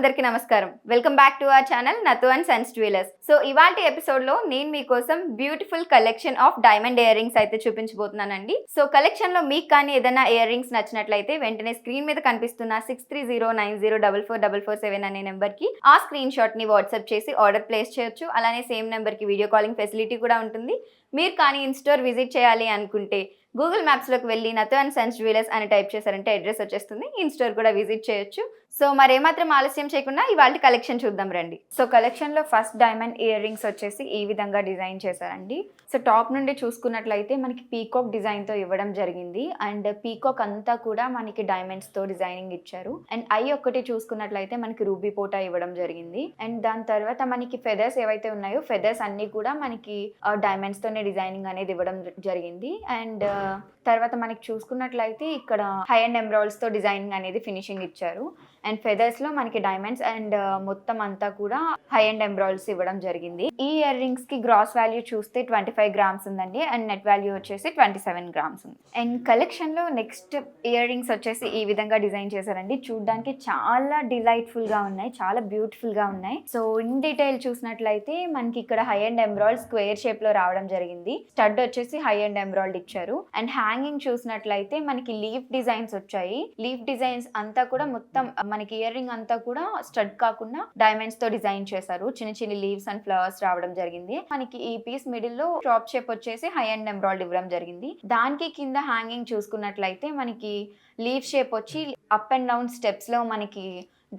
అందరికీ నమస్కారం. Welcome back to our channel Nathu and sons jewellers. So ఇవాల్టి ఎపిసోడ్ లో నేను మీకోసం beautiful collection of diamond earrings అయితే చూపించబోతున్నానండి. సో కలెక్షన్ లో మీకు కానీ ఏదైనా ఇయర్ రింగ్స్ నచ్చినట్లయితే వెంటనే స్క్రీన్ మీద కనిపిస్తున్న 6309044447 అనే నెంబర్ కి ఆ స్క్రీన్ షాట్ ని వాట్సాప్ చేసి ఆర్డర్ ప్లేస్ చేయొచ్చు. అలానే సేమ్ నెంబర్ కి వీడియో కాలింగ్ ఫెసిలిటీ కూడా ఉంటుంది. మీరు కానీ ఇన్ స్టోర్ విజిట్ చేయాలి అనుకుంటే గూగుల్ మ్యాప్స్లోకి వెళ్ళి నతు అండ్ సన్స్ జ్యువెలర్స్ అని టైప్ చేశారంటే అడ్రస్ వచ్చేస్తుంది. ఇన్ స్టోర్ కూడా విజిట్ చేయొచ్చు. సో మరేమాత్రం ఆలస్యం చేయకుండా ఇవాళ కలెక్షన్ చూద్దాం రండి. సో కలెక్షన్లో ఫస్ట్ డైమండ్ ఇయర్ రింగ్స్ వచ్చేసి ఈ విధంగా డిజైన్ చేశారండి. సో టాప్ నుండి చూసుకున్నట్లయితే మనకి పీకాక్ డిజైన్తో ఇవ్వడం జరిగింది. అండ్ పీకాక్ అంతా కూడా మనకి డైమండ్స్తో డిజైనింగ్ ఇచ్చారు. అండ్ ఐ ఒక్కటి చూసుకున్నట్లయితే మనకి రూబీ పోటా ఇవ్వడం జరిగింది. అండ్ దాని తర్వాత మనకి ఫెదర్స్ ఏవైతే ఉన్నాయో ఫెదర్స్ అన్ని కూడా మనకి డైమండ్స్తోనే డిజైనింగ్ అనేది ఇవ్వడం జరిగింది. అండ్ తర్వాత మనకి చూసుకున్నట్లయితే ఇక్కడ హై అండ్ ఎంబ్రాయిడ్స్ తో డిజైనింగ్ అనేది ఫినిషింగ్ ఇచ్చారు. అండ్ ఫెదర్స్ లో మనకి డైమండ్స్ అండ్ మొత్తం అంతా కూడా హై అండ్ ఎంబ్రాయిడ్స్ ఇవ్వడం జరిగింది. ఈ ఇయర్ రింగ్స్ కి గ్రాస్ వాల్యూ చూస్తే 25 గ్రామ్స్ ఉందండి. అండ్ నెట్ వాల్యూ వచ్చేసి 27 గ్రామ్స్ ఉంది. అండ్ కలెక్షన్ లో నెక్స్ట్ ఇయర్ రింగ్స్ వచ్చేసి ఈ విధంగా డిజైన్ చేశారండి. చూడడానికి చాలా డిలైట్ఫుల్ గా ఉన్నాయి, చాలా బ్యూటిఫుల్ గా ఉన్నాయి. సో ఇన్ డీటెయిల్ చూసినట్లయితే మనకి ఇక్కడ హై అండ్ ఎంబ్రాయిడ్ స్క్వేర్ షేప్ లో రావడం జరిగింది. స్టడ్ వచ్చేసి హై అండ్ ఎంబ్రాయిడ్ ఇచ్చారు. అండ్ హ్యాంగింగ్ చూసినట్లయితే మనకి లీఫ్ డిజైన్స్ వచ్చాయి. లీఫ్ డిజైన్స్ అంతా కూడా మొత్తం మనకి ఇయర్ రింగ్ అంతా కూడా స్టడ్ కాకుండా డైమండ్స్ తో డిజైన్ చేశారు. చిన్న చిన్న లీవ్స్ అండ్ ఫ్లవర్స్ రావడం జరిగింది. మనకి ఈ పీస్ మిడిల్ లో టాప్ షేప్ వచ్చేసి హై అండ్ ఎంబ్రాయిడ్ ఇవ్వడం జరిగింది. దానికి కింద హ్యాంగింగ్ చూసుకున్నట్లయితే మనకి లీఫ్ షేప్ వచ్చి అప్ అండ్ డౌన్ స్టెప్స్ లో మనకి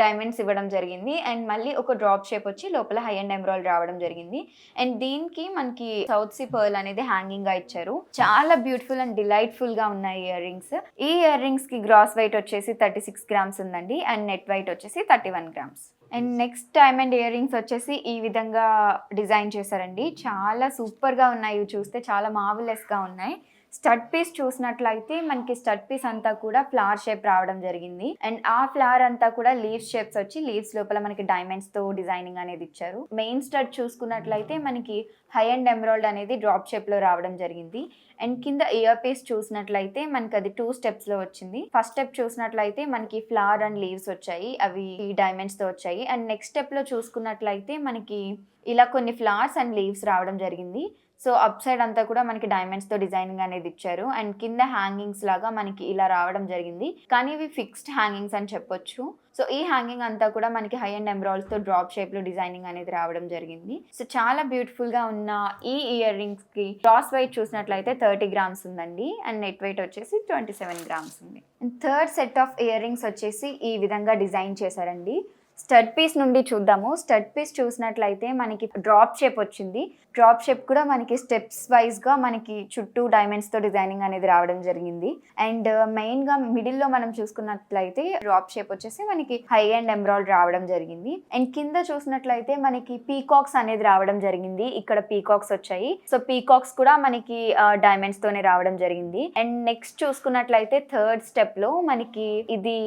డైమండ్స్ ఇవ్వడం జరిగింది. అండ్ మళ్ళీ ఒక డ్రాప్ షేప్ వచ్చి లోపల హై అండ్ ఎంబ్రాయిడ్ రావడం జరిగింది. అండ్ దీనికి మనకి సౌత్ సీ పర్ల్ అనేది హ్యాంగింగ్ గా ఇచ్చారు. చాలా బ్యూటిఫుల్ అండ్ డిలైట్ఫుల్ గా ఉన్నాయి ఇయర్ రింగ్స్. ఈ ఇయర్ రింగ్స్ కి గ్రాస్ వెయిట్ వచ్చేసి 36 గ్రామ్స్ ఉందండి. అండ్ నెట్ వెయిట్ వచ్చేసి 31 grams. And next diamond earrings వచ్చేసి ఈ విధంగా డిజైన్ చేశారండి. చాలా సూపర్ గా ఉన్నాయి. చూస్తే చాలా మార్వెలస్ గా ఉన్నాయి. స్టడ్ పీస్ చూసినట్లయితే మనకి స్టడ్ పీస్ అంతా కూడా ఫ్లవర్ షేప్ రావడం జరిగింది. అండ్ ఆ ఫ్లవర్ అంతా కూడా లీవ్స్ షేప్స్ వచ్చి లీవ్స్ లోపల మనకి డైమండ్స్ తో డిజైనింగ్ అనేది ఇచ్చారు. మెయిన్ స్టడ్ చూసుకున్నట్లయితే మనకి హై అండ్ ఎంబ్రాయిడ్ అనేది డ్రాప్ షేప్ లో రావడం జరిగింది. అండ్ కింద ఇయర్ పీస్ చూసినట్లయితే మనకి అది 2 స్టెప్స్ లో వచ్చింది. ఫస్ట్ స్టెప్ చూసినట్లయితే మనకి ఫ్లవర్ అండ్ లీవ్స్ వచ్చాయి, అవి డైమండ్స్ తో వచ్చాయి. అండ్ నెక్స్ట్ స్టెప్ లో చూసుకున్నట్లయితే మనకి ఇలా కొన్ని ఫ్లవర్స్ అండ్ లీవ్స్ రావడం జరిగింది. సో అప్ సైడ్ అంతా కూడా మనకి డైమండ్స్ తో డిజైనింగ్ అనేది ఇచ్చారు. అండ్ కింద హ్యాంగింగ్స్ లాగా మనకి ఇలా రావడం జరిగింది. కానీ ఇవి ఫిక్స్డ్ హ్యాంగింగ్స్ అని చెప్పొచ్చు. సో ఈ హ్యాంగింగ్ అంతా కూడా మనకి హై అండ్ ఎంబ్రాయిడ్స్ తో డ్రాప్ షేప్ లో డిజైనింగ్ అనేది రావడం జరిగింది. సో చాలా బ్యూటిఫుల్ గా ఉన్న ఈ ఇయర్ రింగ్స్ కి గ్రాస్ వెయిట్ చూసినట్లయితే 30 గ్రామ్స్ ఉందండి. అండ్ నెట్ వెయిట్ వచ్చేసి 27 గ్రామ్స్ ఉంది. And third set of earrings వచ్చేసి ఈ విధంగా డిజైన్ చేశారండి. స్టడ్ పీస్ నుండి చూద్దాము. స్టడ్ పీస్ చూసినట్లయితే మనకి డ్రాప్ షేప్ వచ్చింది. డ్రాప్ షేప్ కూడా మనకి స్టెప్స్ వైజ్ గా మనకి చుట్టూ డైమండ్స్ తో డిజైనింగ్ అనేది రావడం జరిగింది. అండ్ మెయిన్ గా మిడిల్ లో మనం చూసుకున్నట్లయితే డ్రాప్ షేప్ వచ్చేసి మనకి హై అండ్ ఎంబ్రాయిడ్ రావడం జరిగింది. అండ్ కింద చూసినట్లయితే మనకి పీకాక్స్ అనేది రావడం జరిగింది. ఇక్కడ పీకాక్స్ వచ్చాయి. సో పీకాక్స్ కూడా మనకి డైమండ్స్ తోనే రావడం జరిగింది. అండ్ నెక్స్ట్ చూసుకున్నట్లయితే థర్డ్ స్టెప్ లో మనకి ఇది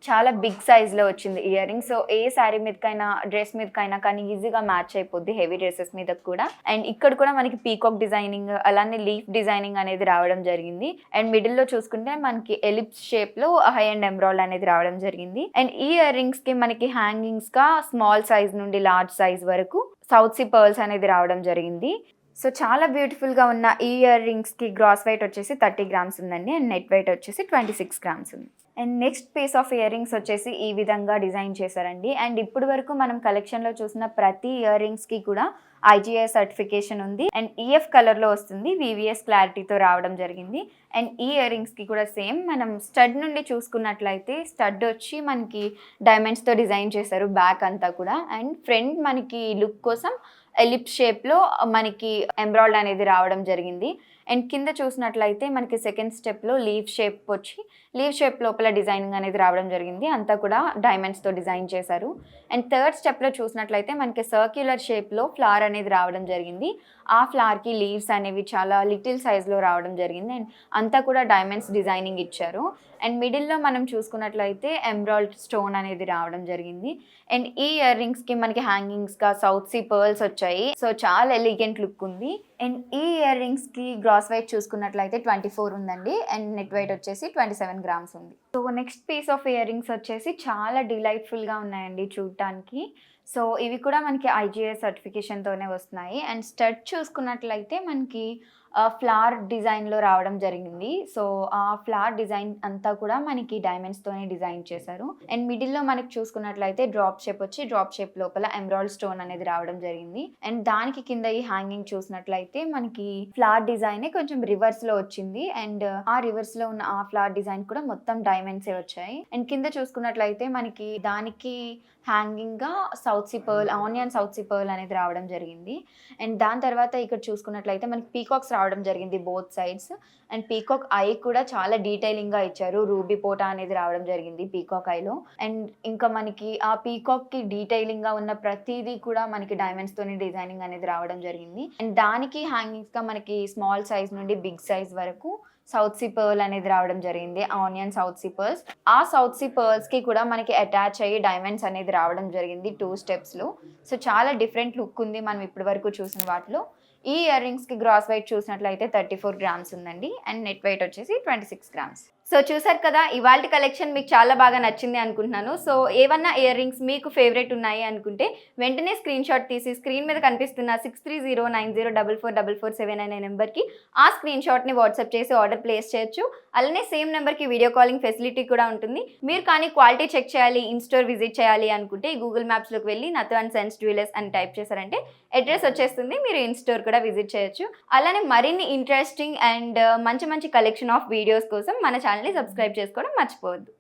చాలా బిగ్ సైజ్ లో వచ్చింది ఇయర్ రింగ్. సో ఏ శారీ మీదకైనా డ్రెస్ మీదకైనా కానీ ఈజీగా మ్యాచ్ అయిపోద్ది, హెవీ డ్రెస్సెస్ మీద కూడా. అండ్ ఇక్కడ కూడా మనకి పీకాక్ డిజైనింగ్ అలానే లీఫ్ డిజైనింగ్ అనేది రావడం జరిగింది. అండ్ మిడిల్ లో చూసుకుంటే మనకి ఎలిప్స్ షేప్ లో హై అండ్ ఎంబ్రాయిడ్ అనేది రావడం జరిగింది. అండ్ ఈ ఇయర్ రింగ్స్ కి మనకి హ్యాంగింగ్స్ గా స్మాల్ సైజ్ నుండి లార్జ్ సైజ్ వరకు సౌత్ సీ పర్ల్స్ అనేది రావడం జరిగింది. సో చాలా బ్యూటిఫుల్ గా ఉన్న ఈ ఇయర్ రింగ్స్ కి గ్రాస్ వెయిట్ వచ్చేసి 30 గ్రామ్స్ ఉందండి. అండ్ నెట్ వెయిట్ వచ్చేసి 26 గ్రామ్స్ ఉంది. And next piece of earrings వచ్చేసి ఈ విధంగా డిజైన్ చేశారండి. అండ్ ఇప్పుడు వరకు మనం కలెక్షన్ లో చూసిన ప్రతి ఇయర్ రింగ్స్ కి కూడా IGI సర్టిఫికేషన్ ఉంది. అండ్ EF కలర్ లో వస్తుంది, VVS క్లారిటీతో రావడం జరిగింది. అండ్ ఈ ఇయర్ రింగ్స్ కి కూడా సేమ్ మనం స్టడ్ నుండి చూసుకున్నట్లయితే స్టడ్ వచ్చి మనకి డైమండ్స్ తో డిజైన్ చేశారు బ్యాక్ అంతా కూడా. అండ్ ఫ్రంట్ మనకి లుక్ కోసం ఎలిప్స్ షేప్ లో మనకి ఎంబ్రాయిడ్ అనేది రావడం జరిగింది. అండ్ కింద చూసినట్లయితే మనకి సెకండ్ స్టెప్ లో లీవ్ షేప్ వచ్చి లీవ్ షేప్ లోపల డిజైనింగ్ అనేది రావడం జరిగింది. అంతా కూడా డైమండ్స్ తో డిజైన్ చేశారు. అండ్ థర్డ్ స్టెప్ లో చూసినట్లయితే మనకి సర్క్యులర్ షేప్ లో ఫ్లవర్ అనేది రావడం జరిగింది. ఆ ఫ్లవర్ కి లీవ్స్ అనేవి చాలా లిటిల్ సైజ్ లో రావడం జరిగింది. అండ్ అంతా కూడా డైమండ్స్ డిజైనింగ్ ఇచ్చారు. అండ్ మిడిల్లో మనం చూసుకున్నట్లయితే ఎమరాల్డ్ స్టోన్ అనేది రావడం జరిగింది. అండ్ ఈ ఇయర్ రింగ్స్కి మనకి హ్యాంగింగ్స్గా సౌత్ సీ పర్ల్స్ వచ్చాయి. సో చాలా ఎలిగెంట్ లుక్ ఉంది. అండ్ ఈ ఇయర్ రింగ్స్కి గ్రాస్ వెయిట్ చూసుకున్నట్లయితే 24 ఉందండి. అండ్ నెట్ వెయిట్ వచ్చేసి 27 గ్రామ్స్ ఉంది. So next piece of earrings వచ్చేసి చాలా డిలైట్ఫుల్గా ఉన్నాయండి చూడటానికి. సో ఇవి కూడా మనకి IGI సర్టిఫికేషన్తోనే వస్తున్నాయి. అండ్ స్టడ్ చూసుకున్నట్లయితే మనకి ఫ్లవర్ డిజైన్లో రావడం జరిగింది. సో ఆ ఫ్లవర్ డిజైన్ అంతా కూడా మనకి డైమండ్స్తోనే డిజైన్ చేశారు. అండ్ మిడిల్లో మనకి చూసుకున్నట్లయితే డ్రాప్ షేప్ వచ్చి డ్రాప్ షేప్ లోపల ఎమరాల్డ్ స్టోన్ అనేది రావడం జరిగింది. అండ్ దానికి కింద ఈ హ్యాంగింగ్ చూసినట్లయితే మనకి ఫ్లవర్ డిజైన్ కొంచెం రివర్స్ లో వచ్చింది. అండ్ ఆ రివర్స్ లో ఉన్న ఆ ఫ్లవర్ డిజైన్ కూడా మొత్తం డైమండ్సే వచ్చాయి. అండ్ కింద చూసుకున్నట్లయితే మనకి దానికి హ్యాంగింగ్ గా south sea pearl, onion south sea pearl అనేది రావడం జరిగింది. అండ్ దాని తర్వాత ఇక్కడ చూసుకున్నట్లయితే మనకి పీకాక్స్ రావడం జరిగింది both sides. And peacock I కూడా చాలా డీటెయిలింగ్ గా ఇచ్చారు. రూబీ పోటా అనేది రావడం జరిగింది పీకాక్ ఐలో. అండ్ ఇంకా మనకి ఆ పీకాక్ కి డీటెయిలింగ్ గా ఉన్న ప్రతిదీ కూడా మనకి డైమండ్స్ తోని డిజైనింగ్ అనేది రావడం జరిగింది. అండ్ దానికి హ్యాంగింగ్స్ గా మనకి స్మాల్ సైజ్ నుండి బిగ్ సైజ్ వరకు సౌత్ సీ పర్ల్ అనేది రావడం జరిగింది. Onion south sea pearls. ఆ సౌత్ సీ పర్ల్స్ కి కూడా మనకి అటాచ్ అయ్యి డైమండ్స్ అనేది రావడం జరిగింది 2 స్టెప్స్ లో. సో చాలా డిఫరెంట్ లుక్ ఉంది మనం ఇప్పటి వరకు చూసిన వాటిలో. ఈ ఇయర్ రింగ్స్ కి గ్రాస్ వెయిట్ చూసినట్లయితే 34 గ్రామ్స్ ఉందండి. అండ్ నెట్ వెయిట్ వచ్చేసి 26 గ్రామ్స్. సో చూసారు కదా, ఇవాల్టి కలెక్షన్ మీకు చాలా బాగా నచ్చింది అనుకుంటున్నాను. సో ఏవన్నా ఇయర్ రింగ్స్ మీకు ఫేవరెట్ ఉన్నాయి అనుకుంటే వెంటనే స్క్రీన్ షాట్ తీసి స్క్రీన్ మీద కనిపిస్తున్న 6309044447 అనే నెంబర్కి ఆ స్క్రీన్ షాట్ని వాట్సాప్ చేసి ఆర్డర్ ప్లేస్ చేయొచ్చు. అలానే సేమ్ నెంబర్కి వీడియో కాలింగ్ ఫెసిలిటీ కూడా ఉంటుంది. మీరు కానీ క్వాలిటీ చెక్ చేయాలి, ఇన్ స్టోర్ విజిట్ చేయాలి అనుకుంటే గూగుల్ మ్యాప్స్లోకి వెళ్ళి నతో అండ్ సన్స్ జ్యువెలర్స్ అని టైప్ చేశారంటే అడ్రస్ వచ్చేస్తుంది. మీరు ఇన్ స్టోర్ కూడా విజిట్ చేయొచ్చు. అలానే మరిన్ని ఇంట్రెస్టింగ్ అండ్ మంచి మంచి కలెక్షన్ ఆఫ్ వీడియోస్ కోసం మన ఛానల్ని సబ్స్క్రైబ్ చేసుకోవడం మర్చిపోవద్దు.